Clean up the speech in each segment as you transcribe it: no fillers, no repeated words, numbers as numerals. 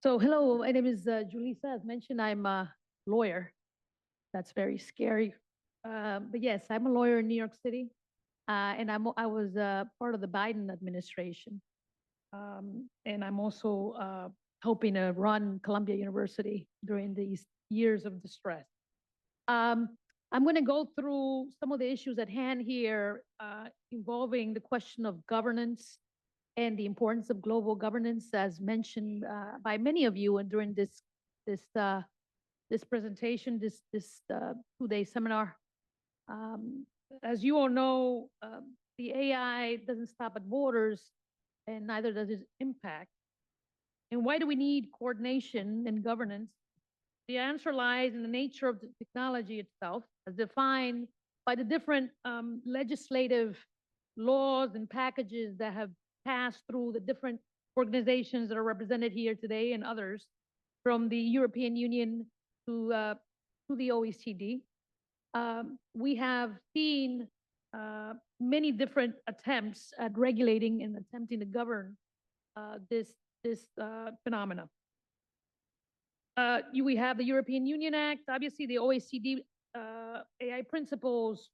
So, hello, my name is Julissa. As mentioned, I'm a lawyer. That's very scary. But yes, I'm a lawyer in New York City, and I was part of the Biden administration, and I'm also helping to run Columbia University during these years of distress. Um, I'm going to go through some of the issues at hand here involving the question of governance and the importance of global governance, as mentioned by many of you and during this this presentation, this 2-day seminar. Um, as you all know, the AI doesn't stop at borders, and neither does its impact. And why do we need coordination and governance? The answer lies in the nature of the technology itself, as defined by the different legislative laws and packages that have passed through the different organizations that are represented here today and others, from the European Union to the OECD. We have seen many different attempts at regulating and attempting to govern this phenomena. We have the European Union Act, obviously the OECD AI principles,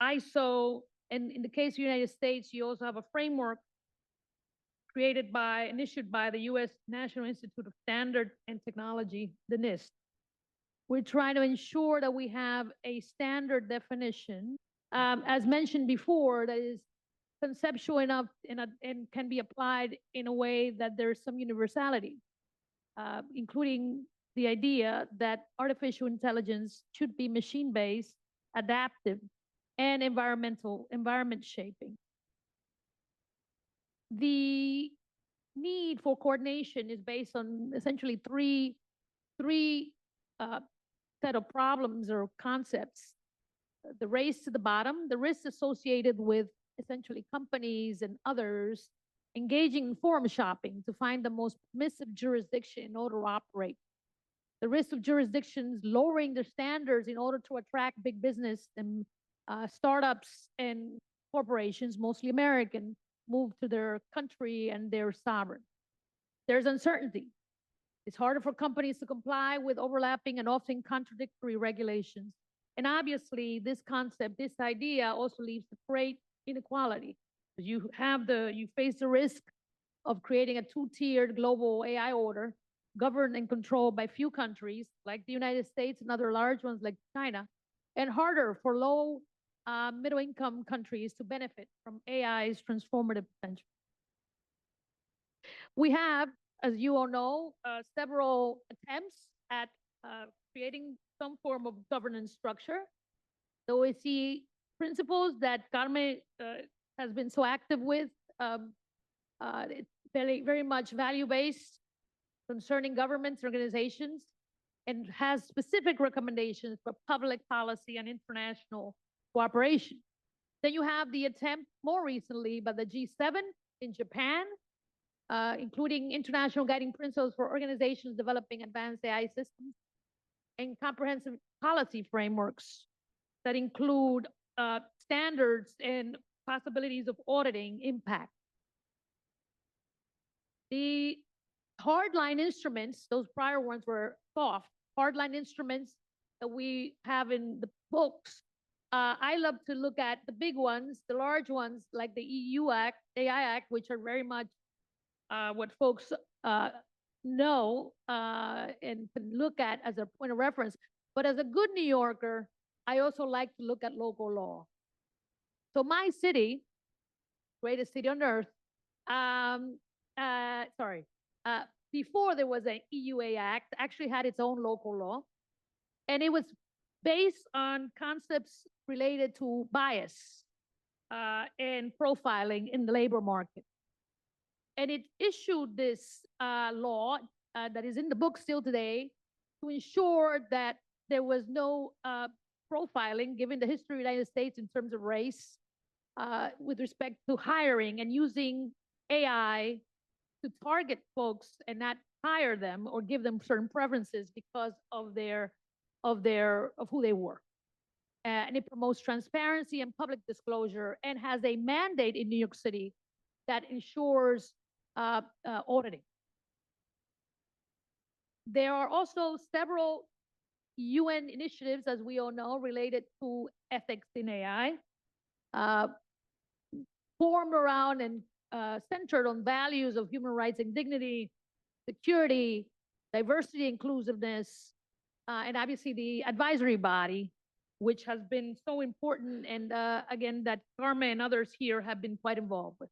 ISO, and in the case of the United States, you also have a framework created by and issued by the U.S. National Institute of Standard and Technology, the NIST. We're trying to ensure that we have a standard definition, as mentioned before, that is conceptual enough and can be applied in a way that there's some universality, including the idea that artificial intelligence should be machine-based, adaptive, and environment shaping. The need for coordination is based on essentially three set of problems or concepts. The race to the bottom, the risks associated with essentially companies and others engaging in forum shopping to find the most permissive jurisdiction in order to operate. The risk of jurisdictions lowering their standards in order to attract big business and startups and corporations, mostly American, move to their country and their sovereign. There's uncertainty. It's harder for companies to comply with overlapping and often contradictory regulations. And obviously, this concept, this idea also leads to great inequality. You face the risk of creating a two-tiered global AI order governed and controlled by few countries like the United States and other large ones like China, and harder for low middle-income countries to benefit from AI's transformative potential. We have, as you all know, several attempts at creating some form of governance structure. The OECD principles that Carmen has been so active with, it's very much value-based concerning governments, organizations, and has specific recommendations for public policy and international cooperation. Then you have the attempt more recently by the G7 in Japan, including international guiding principles for organizations developing advanced AI systems and comprehensive policy frameworks that include standards and possibilities of auditing impact. The hardline instruments, those prior ones were soft, hardline instruments that we have in the books. I love to look at the big ones, the large ones like the EU Act, AI Act, which are very much what folks know and can look at as a point of reference. But as a good New Yorker, I also like to look at local law. So my city, greatest city on earth, before there was an EUA Act, actually had its own local law. And it was based on concepts related to bias and profiling in the labor market. And it issued this law that is in the book still today to ensure that there was no profiling, given the history of the United States in terms of race, with respect to hiring and using AI to target folks and not hire them or give them certain preferences because of who they were. And it promotes transparency and public disclosure and has a mandate in New York City that ensures auditing. There are also several UN initiatives, as we all know, related to ethics in AI, uh, formed around and centered on values of human rights and dignity, security, diversity, inclusiveness, and obviously the advisory body, which has been so important, and again, that Carmen and others here have been quite involved with.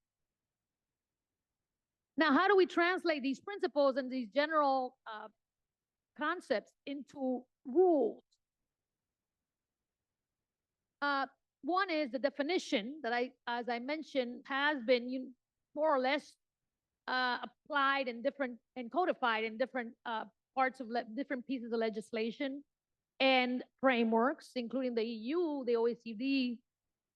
Now, how do we translate these principles and these general concepts into rules? One is the definition that as I mentioned, has been more or less applied in different and codified in different parts of different pieces of legislation and frameworks, including the EU, the OECD,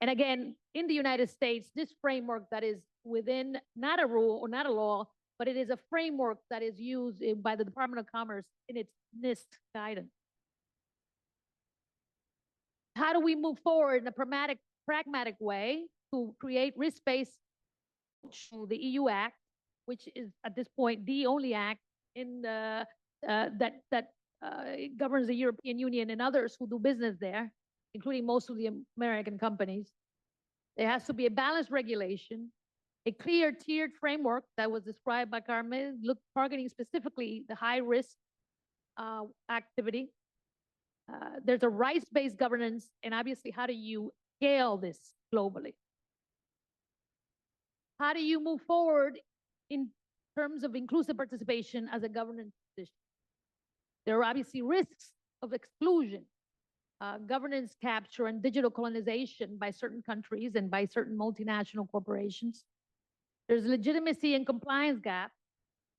and again, in the United States, this framework that is within not a rule or not a law, but it is a framework that is used by the Department of Commerce in its NIST guidance. How do we move forward in a pragmatic way to create risk-based to the EU Act, which is at this point the only act in the, that governs the European Union and others who do business there, including most of the American companies. There has to be a balanced regulation, a clear tiered framework that was described by Carmen, targeting specifically the high risk activity. There's a rights-based governance, and obviously, how do you scale this globally? How do you move forward in terms of inclusive participation as a governance position? There are obviously risks of exclusion, governance capture, and digital colonization by certain countries and by certain multinational corporations. There's legitimacy and compliance gap.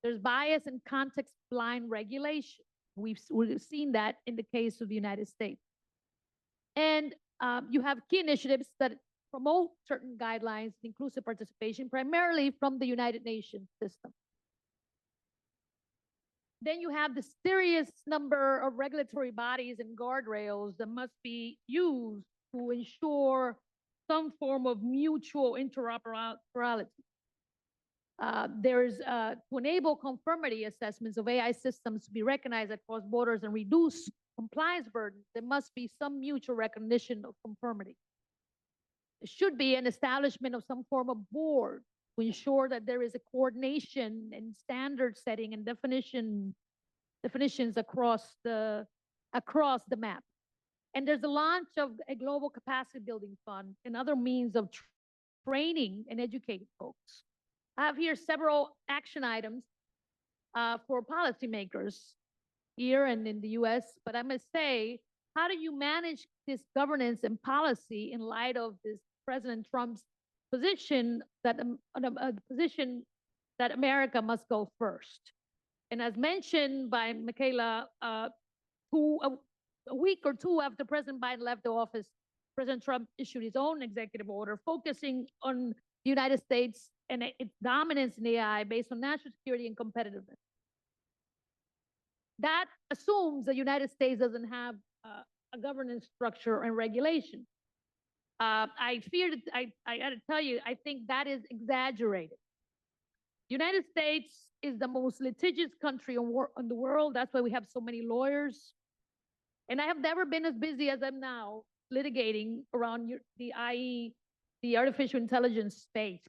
There's bias and context-blind regulation. We've seen that in the case of the United States. And you have key initiatives that promote certain guidelines, inclusive participation, primarily from the United Nations system. Then you have the serious number of regulatory bodies and guardrails that must be used to ensure some form of mutual interoperability. There's to enable conformity assessments of AI systems to be recognized across borders and reduce compliance burdens, there must be some mutual recognition of conformity. There should be an establishment of some form of board to ensure that there is a coordination and standard setting and definitions across the map. And there's a launch of a global capacity building fund and other means of training and educating folks. I have here several action items for policymakers here and in the US, but I must say, how do you manage this governance and policy in light of this President Trump's position that America must go first? And as mentioned by Michaela, a week or two after President Biden left the office, President Trump issued his own executive order focusing on the United States and its dominance in AI based on national security and competitiveness. That assumes the United States doesn't have a governance structure and regulation. I fear that I got to tell you, I think that is exaggerated. The United States is the most litigious country in the world. That's why we have so many lawyers. And I have never been as busy as I'm now litigating around the IE, the artificial intelligence space.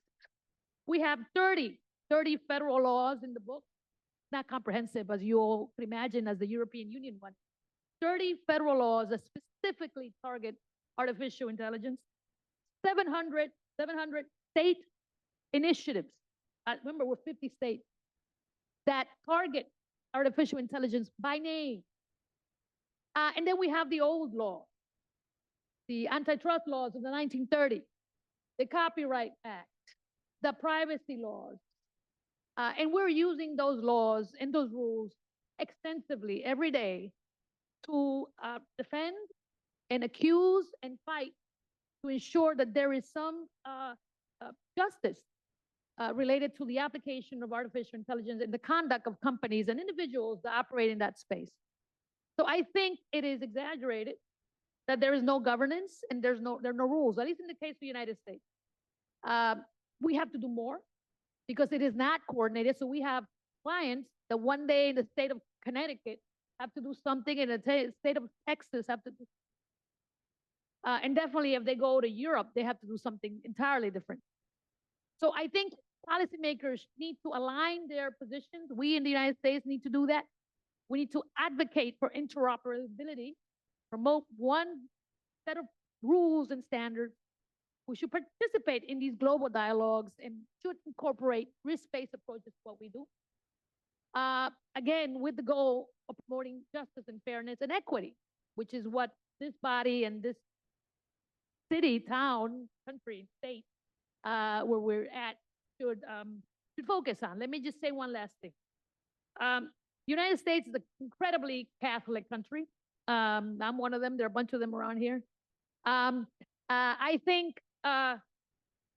We have 30 federal laws in the book, not comprehensive as you all could imagine as the European Union one. 30 federal laws that specifically target artificial intelligence, 700 state initiatives. Remember, we're 50 states that target artificial intelligence by name. And then we have the old law, the antitrust laws of the 1930s, the Copyright Act, the privacy laws. And we're using those laws and those rules extensively every day to defend and accuse and fight to ensure that there is some justice related to the application of artificial intelligence and the conduct of companies and individuals that operate in that space. So I think it is exaggerated that there is no governance and there are no rules, at least in the case of the United States. We have to do more because it is not coordinated. So we have clients that one day in the state of Connecticut have to do something, and the state of Texas have to do, and definitely if they go to Europe, they have to do something entirely different. So I think policymakers need to align their positions. We in the United States need to do that. We need to advocate for interoperability, promote one set of rules and standards. We should participate in these global dialogues and should incorporate risk-based approaches to what we do. Again, with the goal of promoting justice and fairness and equity, which is what this body and this city, town, country, state, where we're at, should focus on. Let me just say one last thing. United States is an incredibly Catholic country. I'm one of them. There are a bunch of them around here. I think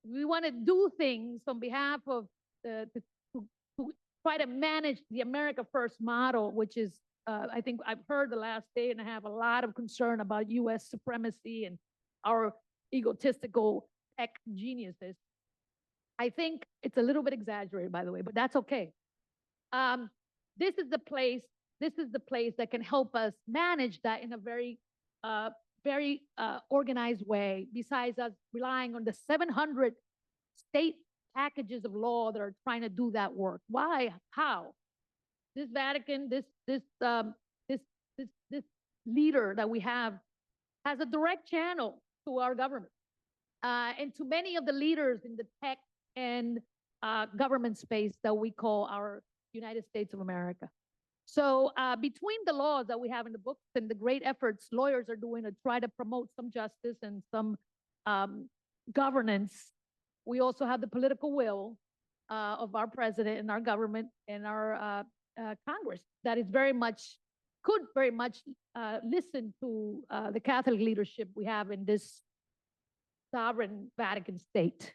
we want to do things on behalf of to try to manage the America First model, which is, I think I've heard the last day and a half a lot of concern about U.S. supremacy and our egotistical tech geniuses. I think it's a little bit exaggerated, by the way, but that's okay. This is the place. This is the place that can help us manage that in a very, very organized way. Besides us relying on the 700 state packages of law that are trying to do that work. Why? How? This Vatican, this leader that we have has a direct channel to our government and to many of the leaders in the tech and government space that we call our United States of America. So between the laws that we have in the books and the great efforts lawyers are doing to try to promote some justice and some governance, we also have the political will of our president and our government and our Congress that is very much, could very much listen to the Catholic leadership we have in this sovereign Vatican state.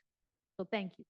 So thank you.